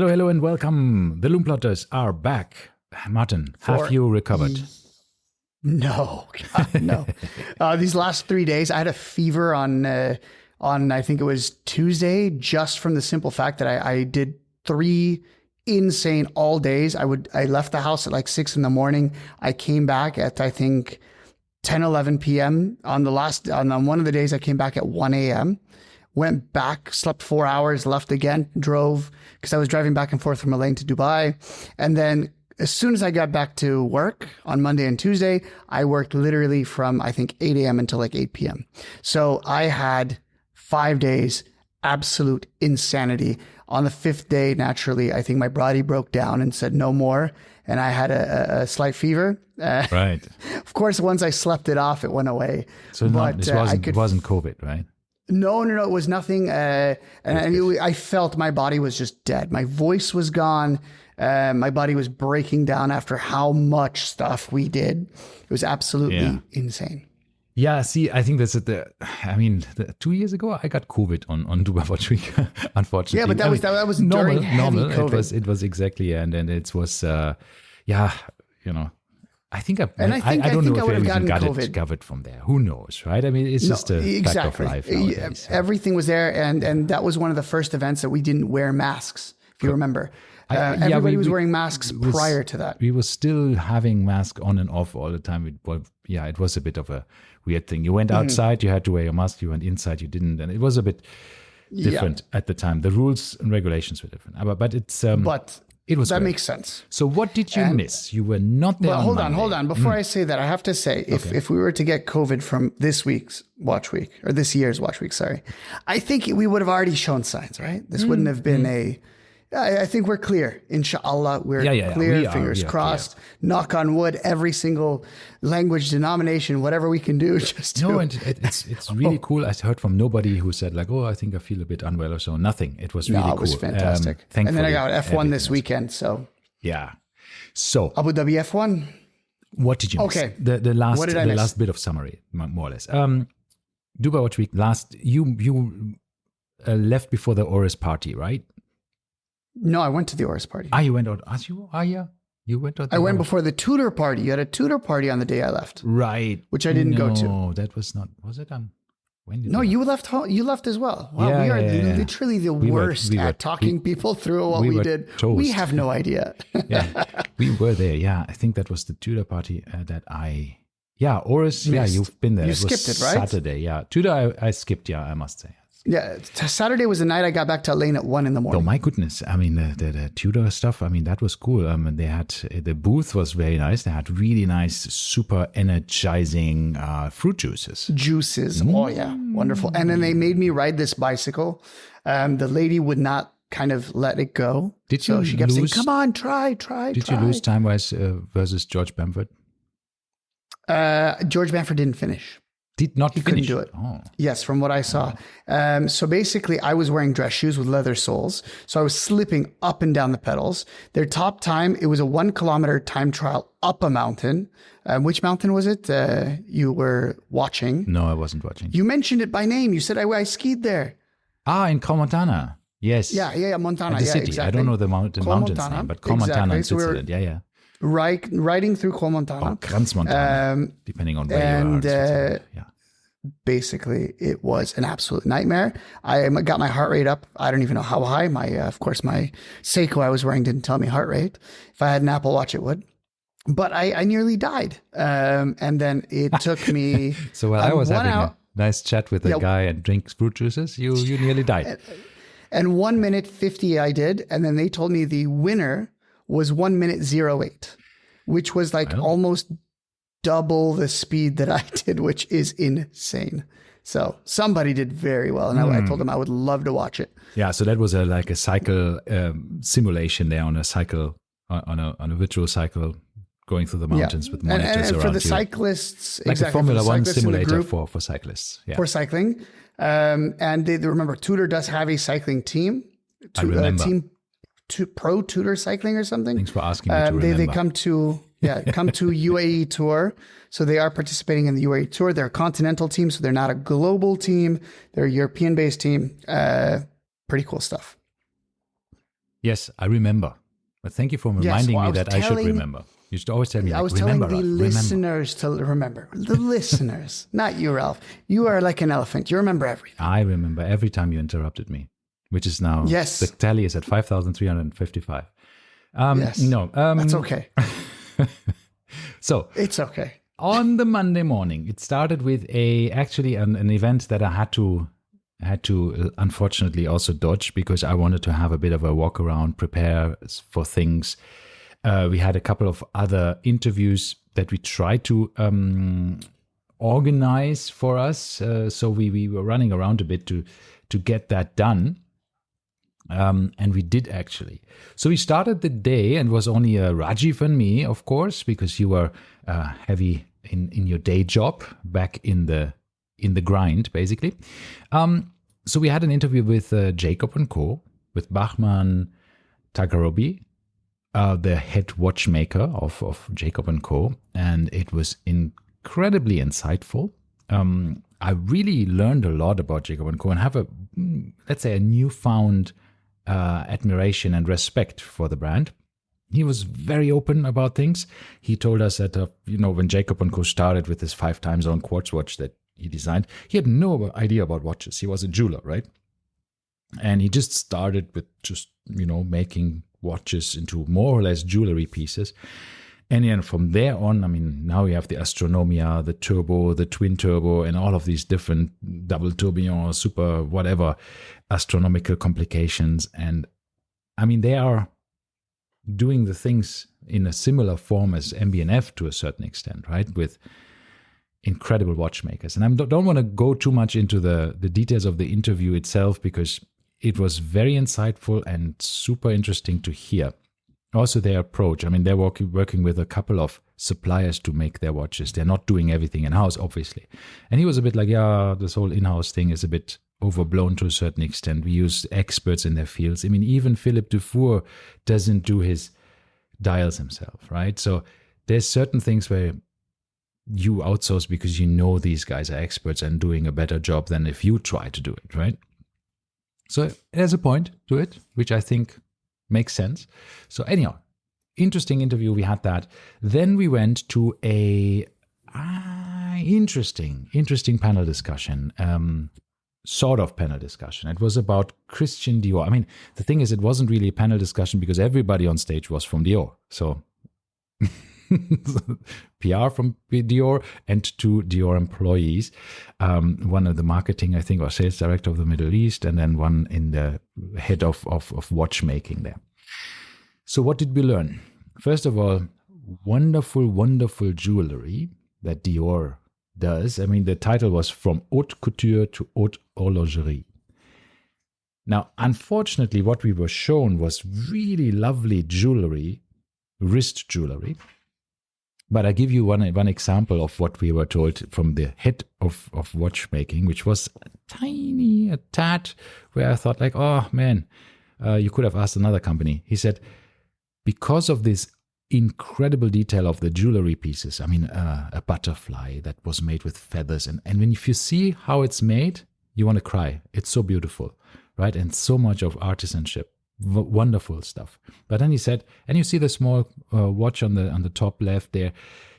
Hello, hello, and welcome. The Lume plotters are back. Martin, have you recovered? No, God, no. These last 3 days, I had a fever on I think it was Tuesday, just from the simple fact that I did 3 insane all days. I left the house at like 6 a.m. I came back at, I think, 10, 11 p.m. On one of the days, I came back at 1 a.m. Went back, slept 4 hours, left again, drove, because I was driving back and forth from Elaine to Dubai. And then as soon as I got back to work on Monday and Tuesday, I worked literally from, I think, 8 a.m. until like 8 p.m. So I had 5 days, absolute insanity. On the 5th day, naturally, I think my body broke down and said no more. And I had a slight fever. Right. Of course, once I slept it off, it went away. So it wasn't COVID, right? No, it was nothing. I felt my body was just dead. My voice was gone. My body was breaking down after how much stuff we did. It was absolutely insane. Yeah, see, I think that's 2 years ago, I got COVID on Dubai Watch Week, unfortunately. Yeah, but that was normal. COVID. It was exactly, and it was, I think I don't know if I even got it from there. Who knows, right? I mean, it's just a fact of life nowadays. Everything was there, and that was one of the first events that we didn't wear masks, if you remember. Everybody was wearing masks prior to that. We were still having masks on and off all the time. It was a bit of a weird thing. You went outside, you had to wear your mask. You went inside, you didn't. And it was a bit different at the time. The rules and regulations were different. But it's... It was that makes sense. So what did you miss? You were not there. But hold on. Before I say that, I have to say, if we were to get COVID from this week's Watch Week, or this year's Watch Week, sorry, I think we would have already shown signs, right? This wouldn't have been I think we're clear. Inshallah, we're clear. Fingers crossed. Clear. Knock on wood. Every single language, denomination, whatever we can do. It's really cool. I heard from nobody who said like, "Oh, I think I feel a bit unwell" or so. Nothing. It was really cool. It was fantastic. And then I got F1 this weekend. So yeah. So Abu Dhabi F1. What did you miss? Okay. The last bit of summary, more or less. Dubai Watch Week. You left before the Oris party, right? No, I went to the Oris party. You went out. You went out. I went before the tutor party. You had a tutor party on the day I left. Right. Which I didn't go to. No, that was not. Was it? When did you left home. You left as well. Wow, we are literally the worst at talking people through what we did. Toast. We have no idea. Yeah, we were there. Yeah, I think that was the tutor party that I. Yeah, Oris. Missed. Yeah, you've been there. You skipped it, right? Saturday. Yeah, tutor. I skipped. Yeah, I must say. Yeah, Saturday was the night I got back to Elaine at 1 a.m. Oh my goodness! I mean, the Tudor stuff. I mean, that was cool. They had the booth was very nice. They had really nice, super energizing fruit juices. Oh yeah, wonderful. And then they made me ride this bicycle. The lady would not kind of let it go. Did you? So she kept saying, "Come on, try." Did you lose time-wise versus George Bamford? George Bamford didn't finish. Did not he finish. Couldn't do it. Oh. Yes, from what I saw. So basically, I was wearing dress shoes with leather soles. So I was slipping up and down the pedals. Their top time, it was a 1 kilometer time trial up a mountain. Which mountain was it you were watching? No, I wasn't watching. You mentioned it by name. You said, I skied there. In Montana. Yes. Yeah, Montana. The city. Exactly. I don't know the mountain's name, but Montana in Switzerland. Yeah. Riding through Montana. Trans Montana, depending on where you are. Basically, it was an absolute nightmare. I got my heart rate up. I don't even know how high. Of course, my Seiko I was wearing didn't tell me heart rate. If I had an Apple Watch, it would. But I nearly died. And then it took me. So while I was having a nice chat with a guy and drink fruit juices, you nearly died. And 1 minute 50 I did. And then they told me the winner was 1 minute 08, which was like almost double the speed that I did, which is insane. So somebody did very well. And I told them I would love to watch it. Yeah. So that was like a cycle simulation there on a cycle, on a virtual cycle going through the mountains with monitors around for the cyclists, like a Formula One simulator for cyclists. Yeah. For cycling. And they remember Tudor does have a cycling team. I remember. Pro Tutor Cycling or something. Thanks for asking me to remember. They come to UAE Tour. So they are participating in the UAE Tour. They're a continental team, so they're not a global team. They're a European-based team. Pretty cool stuff. Yes, I remember. But thank you for reminding me that I should remember. You should always tell me, I was remember, telling the listeners to remember. The listeners, not you, Ralph. You are like an elephant. You remember everything. I remember every time you interrupted me, which is now, the tally is at 5,355. Yes. No. That's okay. So. It's okay. On the Monday morning, it started with actually an event that I had to unfortunately also dodge because I wanted to have a bit of a walk around, prepare for things. We had a couple of other interviews that we tried to organize for us. So we were running around a bit to get that done. And we did actually. So we started the day and it was only Rajiv and me, of course, because you were heavy in your day job back in the grind, basically. So we had an interview with Jacob & Co., with Bachman Tagarobi, the head watchmaker of Jacob & Co., and it was incredibly insightful. I really learned a lot about Jacob & Co. and have a newfound admiration and respect for the brand. He was very open about things. He told us that, when Jacob & Co. started with this 5 time zone quartz watch that he designed, he had no idea about watches. He was a jeweler, right? And he just started with making watches into more or less jewelry pieces. And then from there on, now we have the Astronomia, the Turbo, the Twin Turbo, and all of these different double tourbillon, super whatever astronomical complications. And they are doing the things in a similar form as MB&F to a certain extent, right? With incredible watchmakers. And I don't want to go too much into the details of the interview itself because it was very insightful and super interesting to hear. Also their approach. They're working with a couple of suppliers to make their watches. They're not doing everything in-house, obviously. And he was a bit like, this whole in-house thing is a bit overblown to a certain extent. We use experts in their fields. Even Philippe Dufour doesn't do his dials himself, right? So there's certain things where you outsource because these guys are experts and doing a better job than if you try to do it, right? So there's a point to it, which I think makes sense. So anyhow, interesting interview. We had that. Then we went to a interesting panel discussion. Sort of panel discussion. It was about Christian Dior. The thing is, it wasn't really a panel discussion because everybody on stage was from Dior. So PR from Dior and 2 Dior employees. One of the marketing, I think, or sales director of the Middle East, and then one in the head of watchmaking there. So what did we learn? First of all, wonderful, wonderful jewelry that Dior does. The title was From Haute Couture to Haute Horlogerie. Now, unfortunately, what we were shown was really lovely jewelry, wrist jewelry. But I give you one example of what we were told from the head of watchmaking, which was a tad, where I thought like, oh man, you could have asked another company. He said, because of this incredible detail of the jewelry pieces, a butterfly that was made with feathers. And if you see how it's made, you want to cry. It's so beautiful, right? And so much of artisanship. Wonderful stuff. But then he said, and you see the small watch on the top left there.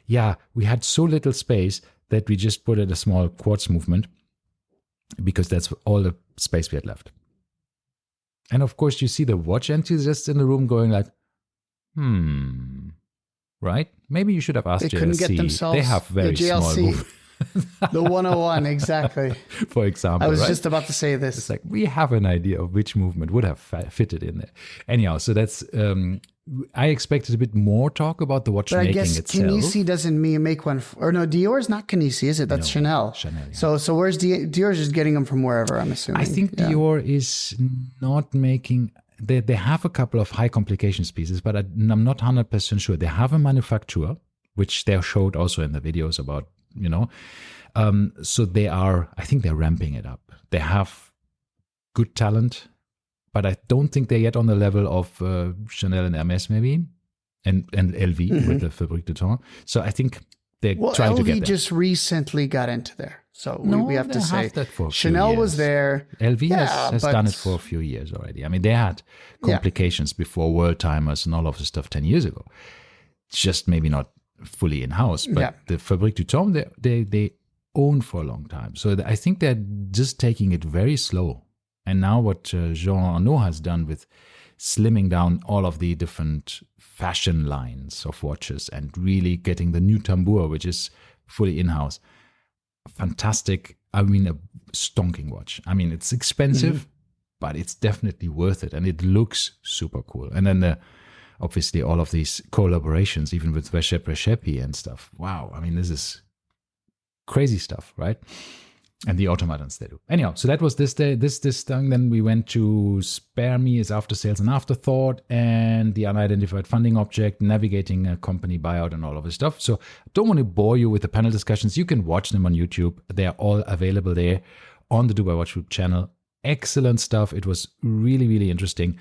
Yeah, we had so little space that we just put in a small quartz movement because that's all the space we had left. And of course, you see the watch enthusiasts in the room going like, right? Maybe you should have asked JLC. They couldn't get themselves. They have very small movements. The 101, exactly. For example, I was just about to say this. It's like we have an idea of which movement would have fitted in there. Anyhow, so that's, I expected a bit more talk about the watchmaking itself. But I guess Canisi doesn't make one, or no, Dior's not Canisi, is it? That's Chanel. Chanel, yeah. So where's Dior's just getting them from wherever, I'm assuming. I think Dior is not making, they have a couple of high complications pieces, but I'm not 100% sure. They have a manufacturer, which they showed also in the videos about, so I think they're ramping it up. They have good talent, but I don't think they're yet on the level of Chanel and Hermès maybe, and LV with the Fabrique du Temps. So I think they're trying to get there. LV just recently got into there. So No, we have they to say have that for a few Chanel was years. there. LV Yeah, has but- done it for a few years already. I mean, they had complications before World Timers and all of this stuff 10 years ago. Just maybe not fully in-house, but the Fabrique du Temps, they owned for a long time. So I think they're just taking it very slow. And now what Jean Arnaud has done with slimming down all of the different fashion lines of watches and really getting the new tambour, which is fully in-house. Fantastic. I mean, a stonking watch. I mean, it's expensive, but it's definitely worth it. And it looks super cool. And then obviously all of these collaborations, even with Reshepi and stuff. Wow. I mean, this is crazy stuff, right? And the automatons they do. Anyhow, so that was this day, this thing. Then we went to Spare Me is After Sales and Afterthought, and the Unidentified Funding Object, navigating a company buyout and all of this stuff. So I don't want to bore you with the panel discussions. You can watch them on YouTube. They are all available there on the Dubai Watch Group channel. Excellent stuff. It was really, really interesting.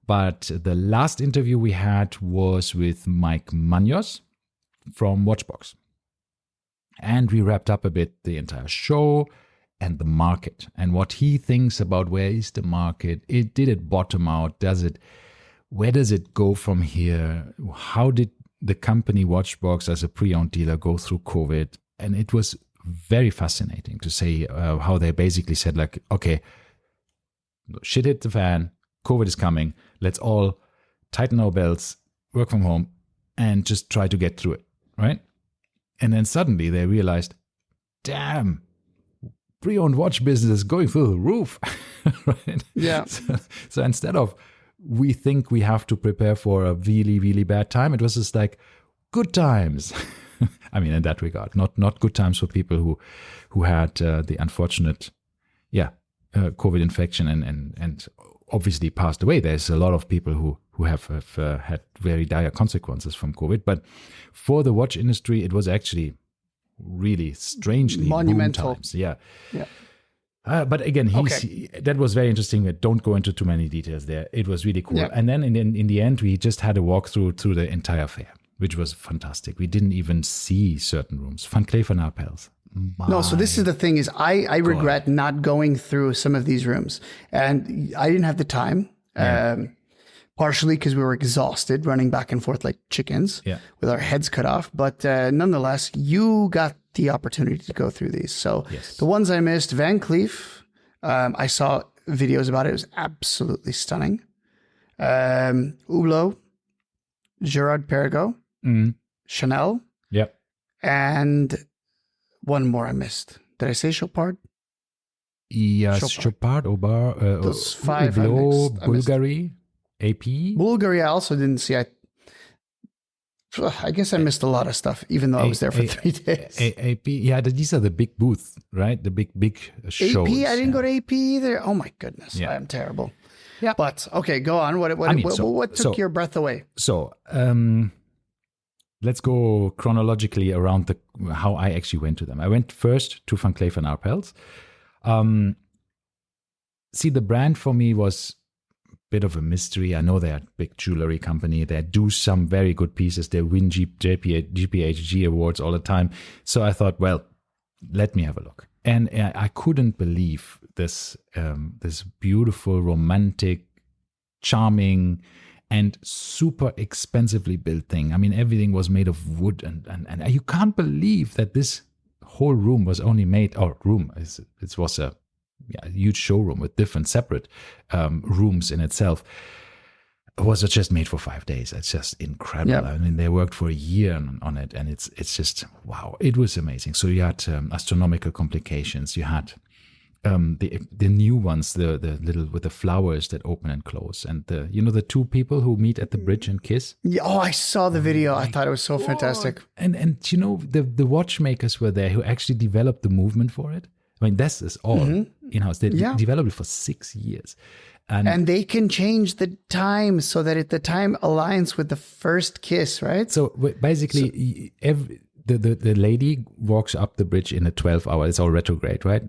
But the last interview we had was with Mike Munoz from Watchbox. And we wrapped up a bit the entire show and the market and what he thinks about where is the market. Did it bottom out? Where does it go from here? How did the company Watchbox as a pre-owned dealer go through COVID? And it was very fascinating to say how they basically said like, okay, shit hit the fan. COVID is coming. Let's all tighten our belts, work from home, and just try to get through it, right? And then suddenly they realized, damn, pre-owned watch business is going through the roof, right? Yeah. So instead of we think we have to prepare for a really, really bad time, it was just like good times. I mean, in that regard, not good times for people who had the unfortunate, COVID infection and obviously passed away. There's a lot of people who have had very dire consequences from COVID. But for the watch industry, it was actually really strangely monumental boom times. Yeah. But again, that was very interesting. Don't go into too many details there. It was really cool. Yeah. And then in the end, we just had a walkthrough through the entire fair, which was fantastic. We didn't even see certain rooms. Van Cleef & Arpels. No, so this is the thing is I regret not going through some of these rooms. And I didn't have the time, partially because we were exhausted running back and forth like chickens with our heads cut off. But nonetheless, you got the opportunity to go through these. So the ones I missed, Van Cleef, I saw videos about it. It was absolutely stunning. Hublot, Girard-Perregaux, Chanel. Yep. And one more I missed. Did I say Chopard? Yes, Chopard, Aubert, those five Hublot, Bulgari, AP. Bulgari I also didn't see. I guess I missed a lot of stuff, even though I was there for 3 days. AP, these are the big booths, right? The big shows. AP, I didn't go to AP either. Oh my goodness, I am terrible. Yeah, but okay, go on. What took your breath away? So, let's go chronologically around how I actually went to them. I went first to Van Cleef & Arpels. See, the brand for me was a bit of a mystery. I know they're a big jewelry company. They do some very good pieces. They win GPHG awards all the time. So I thought, well, let me have a look. And I couldn't believe this beautiful, romantic, charming, and super expensively built thing. I mean, everything was made of wood, and you can't believe that this whole room was only made. It was a huge showroom with different separate rooms in itself. It was just made for 5 days. It's just incredible. Yep. I mean, they worked for a year on it, and it's just wow. It was amazing. So you had astronomical complications. You had the new ones, the little with the flowers that open and close, and the two people who meet at the bridge and kiss. Yeah, I saw the video. I thought it was so fantastic. And the watchmakers were there who actually developed the movement for it. I mean, this is all in-house. They developed it for 6 years. And they can change the time so that the time aligns with the first kiss, right? So basically, the lady walks up the bridge in a 12-hour. It's all retrograde, right?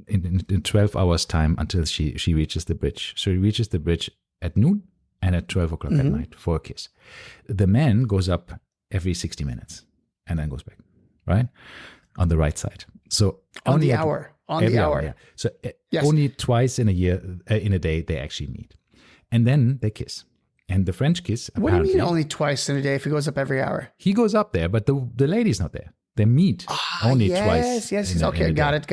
In 12 hours time until she reaches the bridge. So she reaches the bridge at noon and at 12 o'clock at night for a kiss. The man goes up every 60 minutes and then goes back, right? on the right side. So on the hour. Yeah. So only twice in a day they actually meet, and then they kiss. And the French kiss. What do you mean only twice in a day if he goes up every hour? He goes up there, but the lady's not there. They meet only twice. Yes. Okay, got it.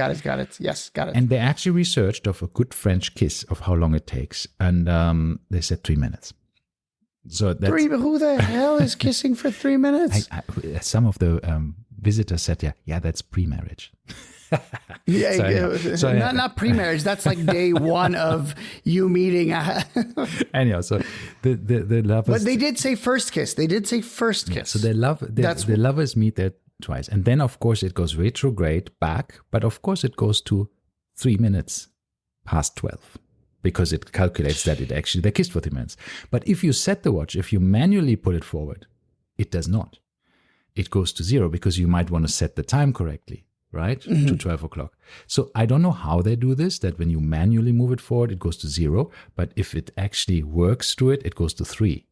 Yes, got it. And they actually researched of a good French kiss of how long it takes, and they said 3 minutes. So that's, who the hell is kissing for 3 minutes? Some of the visitors said, yeah, that's pre-marriage. Not pre-marriage. That's like day one of you meeting. Anyhow, so the lovers. But they did say first kiss. Yeah, so the lovers meet there twice, and then of course it goes retrograde back. But of course it goes to 3 minutes past 12 because it calculates that they kissed for 3 minutes. But if you set the watch, if you manually put it forward, it does not. It goes to 0 because you might want to set the time correctly. Right? To 12 o'clock. So I don't know how they do this, that when you manually move it forward, it goes to 0. But if it actually works through it goes to 3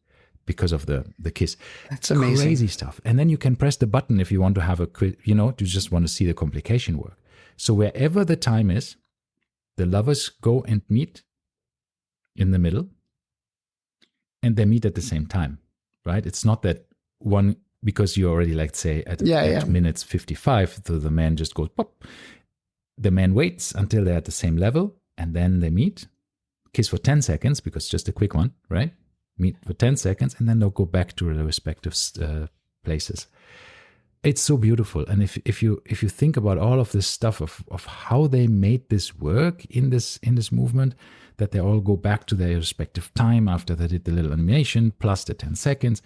because of the kiss. That's amazing. Crazy stuff. And then you can press the button if you want to have you just want to see the complication work. So wherever the time is, the lovers go and meet in the middle and they meet at the same time, right? It's not that one... Because you're already, like, say, at minutes 55, so the man just goes pop. The man waits until they're at the same level, and then they meet, kiss for 10 seconds, because just a quick one, right? Meet for 10 seconds, and then they'll go back to the respective places. It's so beautiful. And if you think about all of this stuff of how they made this work in this movement, that they all go back to their respective time after they did the little animation, plus the 10 seconds.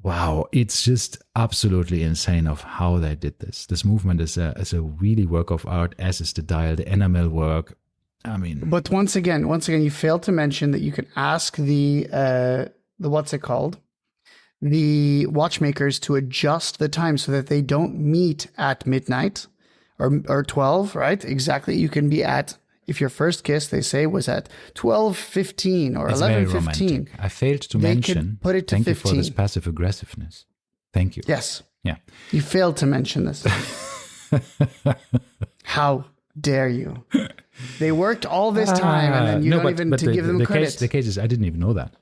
Wow, it's just absolutely insane of how they did this. This movement is a really work of art, as is the dial, the enamel work. I mean, but once again, you failed to mention that you can ask the what's it called, the watchmakers to adjust the time so that they don't meet at midnight or 12, right? Exactly. You can be at. If your first kiss, they say, was at 12:15 or 11:15. I failed to mention. Put it to thank 15. you for this passive aggressiveness. Thank you. Yes. Yeah. You failed to mention this. How dare you? They worked all this time, and then you don't even give them credit. The case is, I didn't even know that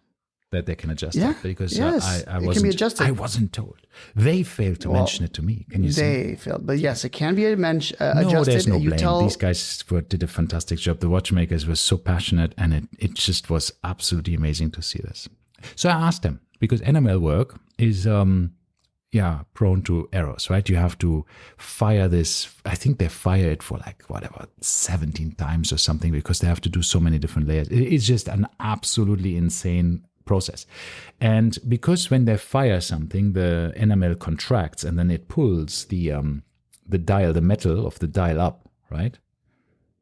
they can adjust it because I wasn't. It can be adjusted. I wasn't told. They failed to mention it to me. Can you see? They failed, but yes, it can be adjusted. No, there's no blame. These guys did a fantastic job. The watchmakers were so passionate, and it just was absolutely amazing to see this. So I asked them, because enamel work is prone to errors, right? You have to fire this. I think they fire it for 17 times or something, because they have to do so many different layers. It's just an absolutely insane process. And because when they fire something, the enamel contracts and then it pulls the dial, the metal of the dial up, right?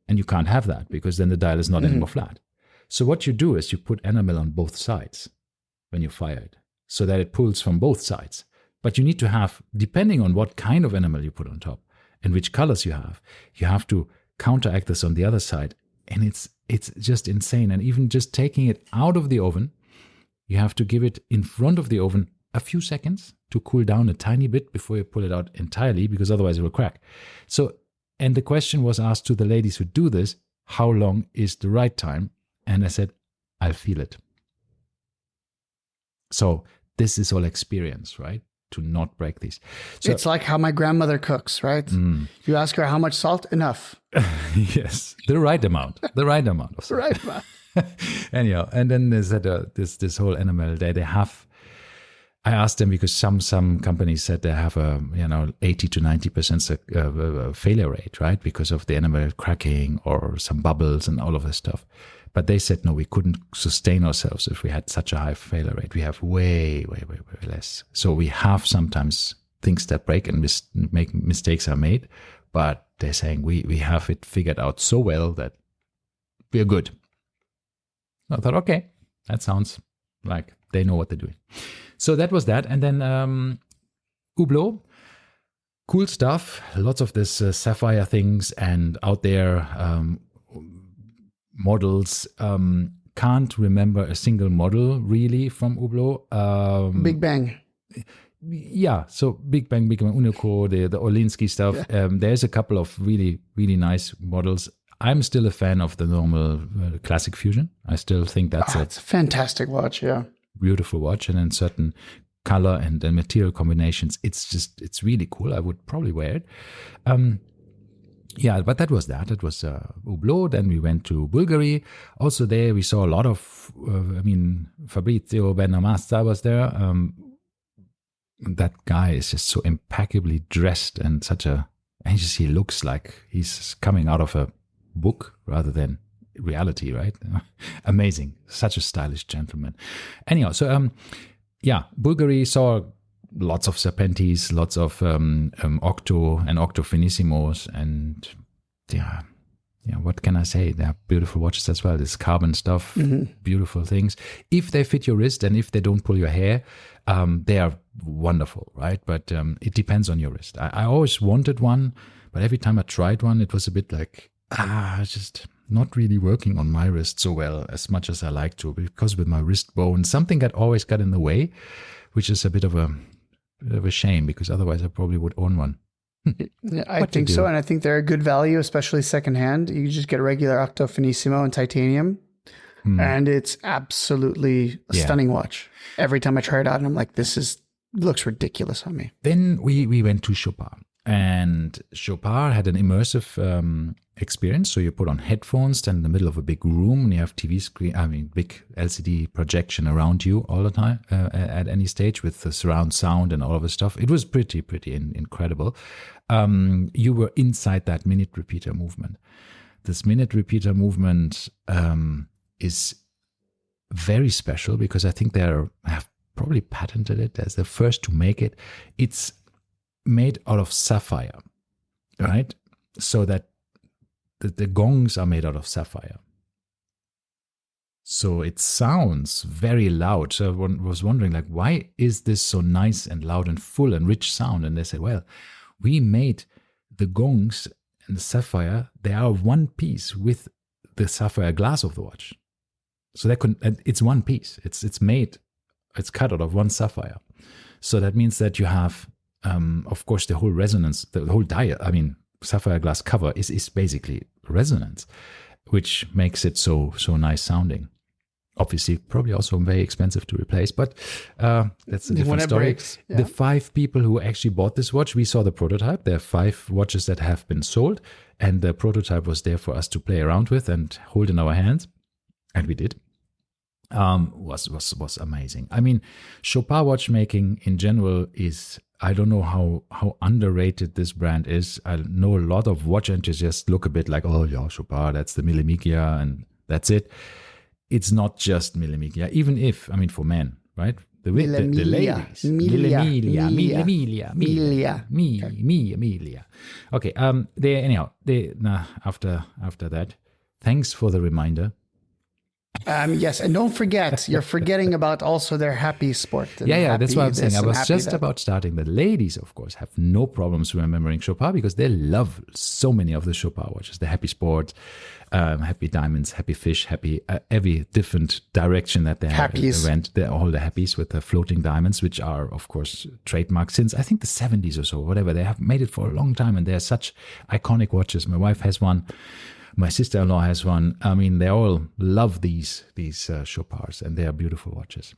And you can't have that, because then the dial is not anymore flat. So what you do is you put enamel on both sides when you fire it, so that it pulls from both sides. But you need to have, depending on what kind of enamel you put on top and which colors you have to counteract this on the other side. And it's just insane. And even just taking it out of the oven, you have to give it in front of the oven a few seconds to cool down a tiny bit before you pull it out entirely, because otherwise it will crack. So, and the question was asked to the ladies who do this, how long is the right time? And I said, I'll feel it. So this is all experience, right? To not break these. So, it's like how my grandmother cooks, right? You ask her how much salt, enough. Yes, the right amount of salt. The right amount. Anyhow, and then there's this whole enamel they have. I asked them, because some companies said they have a 80 to 90% failure rate, right, because of the enamel cracking or some bubbles and all of this stuff. But they said no, we couldn't sustain ourselves if we had such a high failure rate. We have way less. So we have sometimes things that break and mistakes are made, but they're saying we have it figured out so well that we're good. I thought, okay, that sounds like they know what they're doing. So that was that. And then Hublot, cool stuff. Lots of this sapphire things and out there models. Can't remember a single model really from Hublot. Big Bang. yeah, so Big Bang, Unico, the Olinsky stuff. Yeah. There's a couple of really, really nice models. I'm still a fan of the normal Classic Fusion. I still think that's It's a fantastic watch. Yeah. beautiful watch, and in certain color and material combinations, it's really cool. I would probably wear it. Yeah, but that was that. It was Hublot. Then we went to Bulgari. Also there we saw a lot of, Fabrizio Benamassa was there. That guy is just so impeccably dressed and he looks like he's coming out of a book rather than reality, right? Amazing. Such a stylish gentleman. Anyhow, so Bulgari saw lots of Serpentis, lots of Octo and Octo Finissimos, and what can I say? They're beautiful watches as well. This carbon stuff, beautiful things. If they fit your wrist and if they don't pull your hair, they are wonderful, right? But it depends on your wrist. I always wanted one, but every time I tried one, it was a bit like, just not really working on my wrist so well as much as I like to, because with my wrist bone, something always got in the way, which is a bit of a shame, because otherwise I probably would own one. Yeah, I think so, and I think they're a good value, especially secondhand. You just get a regular Octo Finissimo in titanium, and it's absolutely a stunning watch. Every time I try it out, and I'm like, looks ridiculous on me. Then we went to Chopard, and Chopard had an immersive experience. So you put on headphones, then in the middle of a big room, and you have TV screen, big LCD projection around you all the time at any stage with the surround sound and all of the stuff. It was pretty incredible. You were inside that minute repeater movement. This minute repeater movement is very special because I think have probably patented it as the first to make it. It's made out of sapphire, right? So that the gongs are made out of sapphire. So it sounds very loud. So one was wondering, like, why is this so nice and loud and full and rich sound? And they said, well, we made the gongs and the sapphire, they are one piece with the sapphire glass of the watch. So it's one piece. It's cut out of one sapphire. So that means that you have, of course, the whole resonance, the whole sapphire glass cover is basically resonance, which makes it so nice sounding. Obviously, probably also very expensive to replace, but that's a different story. Breaks, yeah. The 5 people who actually bought this watch, we saw the prototype. There are 5 watches that have been sold, and the prototype was there for us to play around with and hold in our hands, and we did. Was amazing. I mean, Chopard watchmaking in general is, I don't know how underrated this brand is. I know a lot of watch enthusiasts look a bit like, oh yeah, Chopard, that's the Millimiglia and that's it. It's not just Millimiglia, even if, for men, right? The ladies. Millimiglia. Okay, after that, thanks for the reminder. Yes, and don't forget, you're forgetting about also their happy sport. That's what I'm saying. I was just about starting. The ladies, of course, have no problems remembering Chopard because they love so many of the Chopard watches. The happy sport, happy diamonds, happy fish, happy every different direction that they went. They're all the happies with the floating diamonds, which are, of course, trademarked since I think the 70s or so, whatever. They have made it for a long time, and they're such iconic watches. My wife has one. My sister-in-law has one. They all love these Chopards, and they are beautiful watches.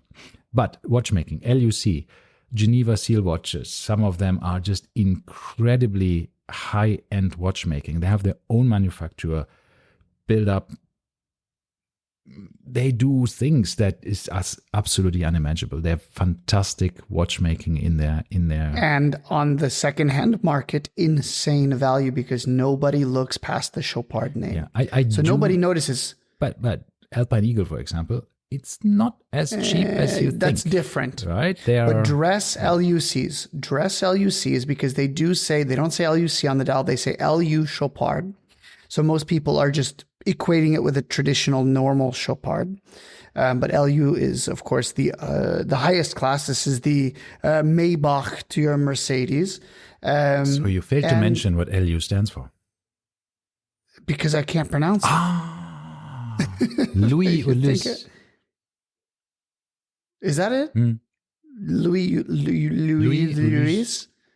But watchmaking, LUC, Geneva Seal watches, some of them are just incredibly high-end watchmaking. They have their own manufacturer build up. They do things that is absolutely unimaginable. They have fantastic watchmaking in there. And on the second-hand market, insane value because nobody looks past the Chopard name. Yeah, nobody notices. But Alpine Eagle, for example, it's not as cheap as you think. That's different. Right? But dress LUCs, because they don't say LUC on the dial, they say LU Chopard. So most people are just equating it with a traditional normal Chopard. But LU is, of course, the highest class. This is the Maybach to your Mercedes. So you failed to mention what LU stands for. Because I can't pronounce it. Louis Ulysse. Is that it? Louis.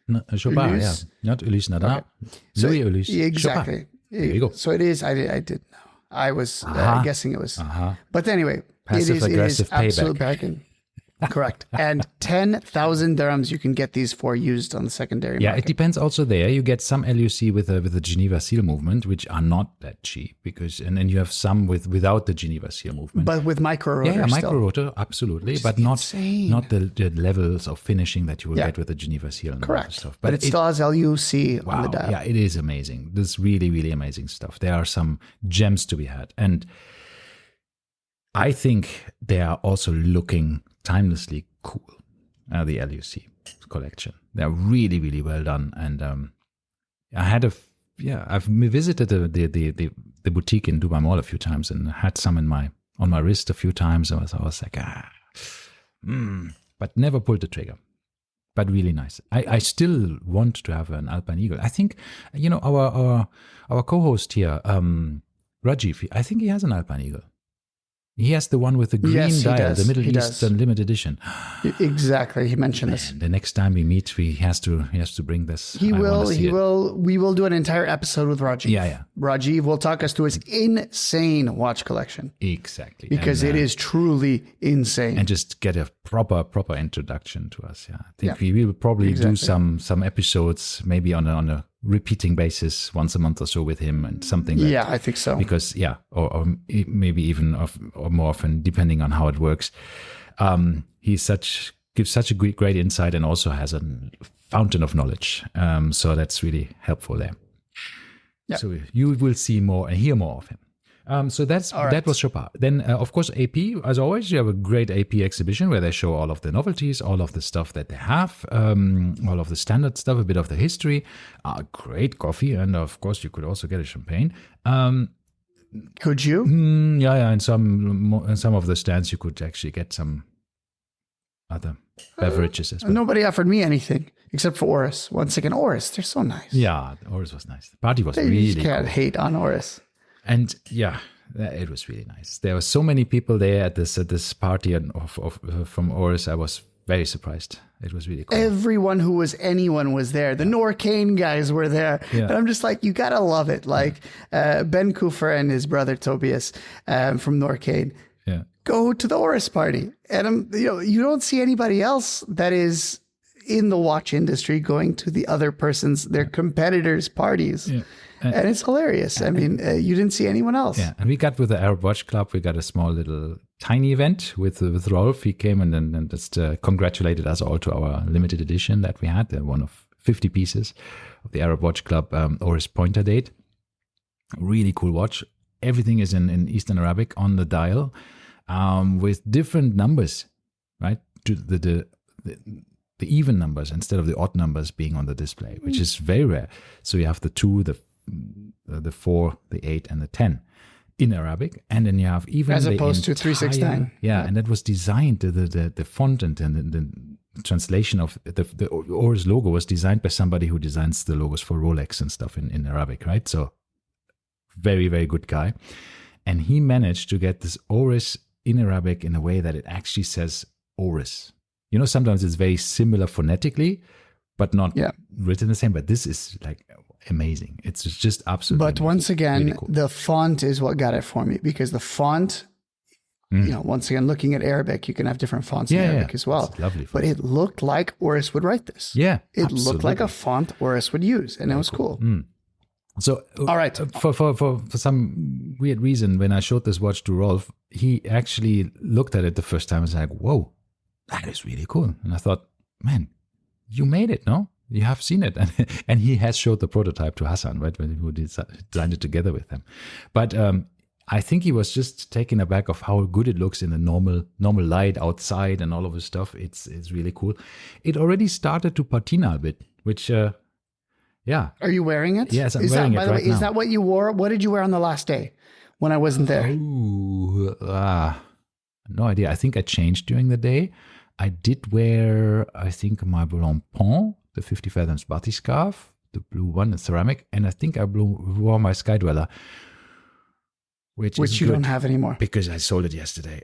No, Chopin, yeah. Not Ulysse Nardin. Okay. So, Louis Ulysse exactly. Chopin. There you go. So it is. I did know. I was guessing it was. But anyway, Passive-aggressive it is absolute payback. bargain. Correct. And 10,000 dirhams you can get these for used on the secondary Yeah, market. it depends also there. You get some LUC with the Geneva seal movement, which are not that cheap and then you have some without the Geneva seal movement. But with micro rotor. Yeah, still. micro rotor, absolutely, but insane. not the levels of finishing that you will get with the Geneva seal and all that Correct. stuff. But it still has LUC on the dial. Yeah, it is amazing. This is really, really amazing stuff. There are some gems to be had. And I think they are also looking timelessly cool, the LUC collection. They're really, really well done. And I've visited the boutique in Dubai Mall a few times and had some on my wrist a few times. And I was like, but never pulled the trigger. But really nice. I still want to have an Alpine Eagle. I think, our co-host here, Rajiv, I think he has an Alpine Eagle. He has the one with the green dial, the Middle Eastern limited edition. Exactly. He mentioned this. The next time we meet, he has to bring this. He will. We will do an entire episode with Rajiv. Yeah. Rajiv will talk us through his insane watch collection. Exactly. Because it is truly insane. And just get a proper introduction to us. Yeah. I think we will probably do some episodes, maybe on a repeating basis once a month or so with him and something like I think so. Because or maybe even or more often, depending on how it works. Gives such a great insight and also has a fountain of knowledge. So that's really helpful there. Yeah. So you will see more and hear more of him. So that was Chopin. Then, of course, AP, as always, you have a great AP exhibition where they show all of the novelties, all of the stuff that they have, all of the standard stuff, a bit of the history, great coffee, and of course, you could also get a champagne. Could you? And some of the stands you could actually get some other beverages as well. Nobody offered me anything except for Oris. Once again, Oris, they're so nice. Yeah, Oris was nice. The party was really You can't cool. hate on Oris. And it was really nice. There were so many people there at this party from Oris. I was very surprised. It was really cool. Everyone who was anyone was there. The Norcane guys were there. Yeah. And I'm just like, you gotta love it. Like Ben Kufer and his brother Tobias from Norcane. Yeah. Go to the Oris party. And you don't see anybody else that is in the watch industry going to the other person's, their competitors' parties. Yeah. And it's hilarious. I mean, you didn't see anyone else. Yeah, and we got with the Arab Watch Club, we got a small little tiny event with Rolf. He came and just congratulated us all to our limited edition that we had, one of 50 pieces of the Arab Watch Club Oris Pointer Date. Really cool watch. Everything is in Eastern Arabic on the dial with different numbers, right? To the even numbers instead of the odd numbers being on the display, which is very rare. So you have the 2, the 4, the 8, and the 10 in Arabic, and then you have even as opposed to 369. Yeah, and that was designed. The font and the translation of the Oris logo was designed by somebody who designs the logos for Rolex and stuff in Arabic, right? So very, very good guy, and he managed to get this Oris in Arabic in a way that it actually says Oris. Sometimes it's very similar phonetically, but not written the same. But this is like amazing. It's just absolutely But amazing. Once again, really cool. The font is what got it for me, because the font, once again, looking at Arabic, you can have different fonts in Arabic as well. It's lovely. But it looked like Oris would write this. Yeah, it looked like a font Oris would use, and it was cool. So, all right, for some weird reason, when I showed this watch to Rolf, he actually looked at it the first time and was like, "Whoa, that is really cool." And I thought, man, you made it, no? You have seen it. And he has showed the prototype to Hassan, right? Who designed it together with him. But I think he was just taken aback of how good it looks in the normal light outside and all of this stuff. It's really cool. It already started to patina a bit, which, Are you wearing it? Yes, I'm wearing it right now. By the way, is that what you wore? What did you wear on the last day when I wasn't there? No idea. I think I changed during the day. I did wear, I think, my Blancpain, the 50 fathoms bathyscarf, the blue one, the ceramic, and I think I wore my Sky Dweller, which you don't have anymore because I sold it yesterday.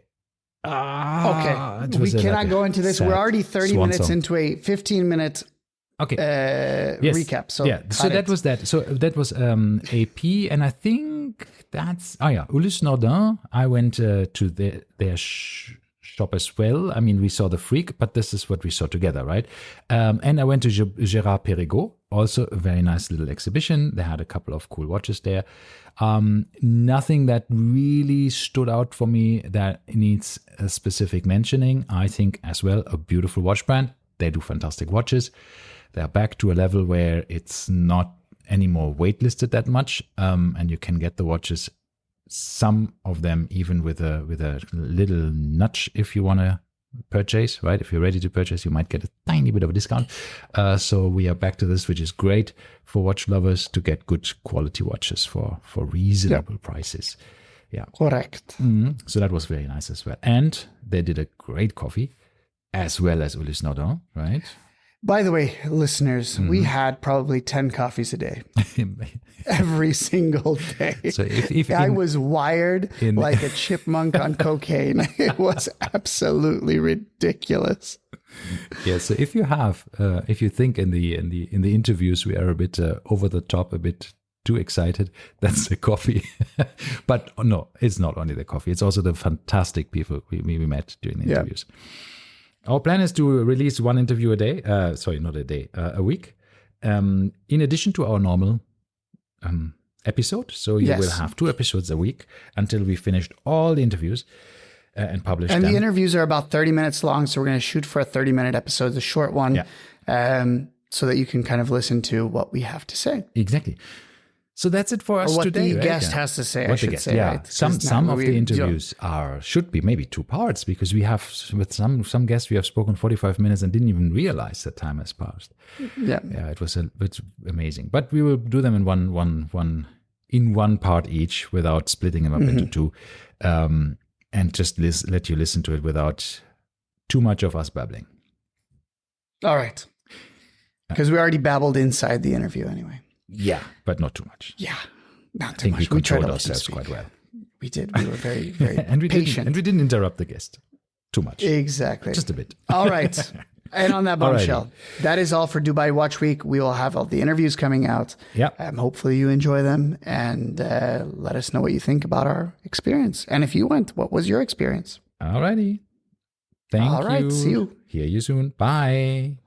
Okay, we cannot go into this. We're already 30 minutes into a 15-minute recap. So so that was that. So that was AP, and I think that's Ulysse Nardin. I went to their shop as well. I mean, we saw the Freak, but this is what we saw together, right? And I went to Gérard Perregaux, also a very nice little exhibition. They had a couple of cool watches there. Nothing that really stood out for me that needs a specific mentioning. I think as well, a beautiful watch brand. They do fantastic watches. They're back to a level where it's not anymore waitlisted that much, and you can get the watches, some of them even with a little nudge if you want to purchase, right? If you're ready to purchase, you might get a tiny bit of a discount. So we are back to this, which is great for watch lovers to get good quality watches for reasonable prices. Yeah, correct. So that was very nice as well. And they did a great coffee as well as Ulysse Nardin, right? By the way, listeners, we had probably 10 coffees a day. Every single day. So if I was wired like a chipmunk on cocaine. It was absolutely ridiculous. Yeah, so if you think in the interviews we are a bit over the top, a bit too excited, that's the coffee. But no, it's not only the coffee, it's also the fantastic people we met during the interviews. Our plan is to release one interview a day. A week. In addition to our normal episode. So you will have 2 episodes a week until we finished all the interviews and published them. And the interviews are about 30 minutes long. So we're going to shoot for a 30-minute episode, a short one, so that you can kind of listen to what we have to say. Exactly. So that's it for us today. What the guest has to say, I should say. Yeah. Right? Some of the interviews should be maybe 2 parts, because we have, with some guests, we have spoken 45 minutes and didn't even realize that time has passed. Yeah. Yeah, it's amazing. But we will do them in one part each without splitting them up into 2. And just let you listen to it without too much of us babbling. All right. Because we already babbled inside the interview anyway. Yeah, but not too much. Yeah, not I too think much. we controlled ourselves quite well. We did. We were very, very patient. And we didn't interrupt the guest too much. Exactly. Just a bit. All right. And on that bombshell, that is all for Dubai Watch Week. We will have all the interviews coming out. Yeah. Hopefully you enjoy them, and let us know what you think about our experience. And if you went, what was your experience? All righty. Thank you. All right. See you. Hear you soon. Bye.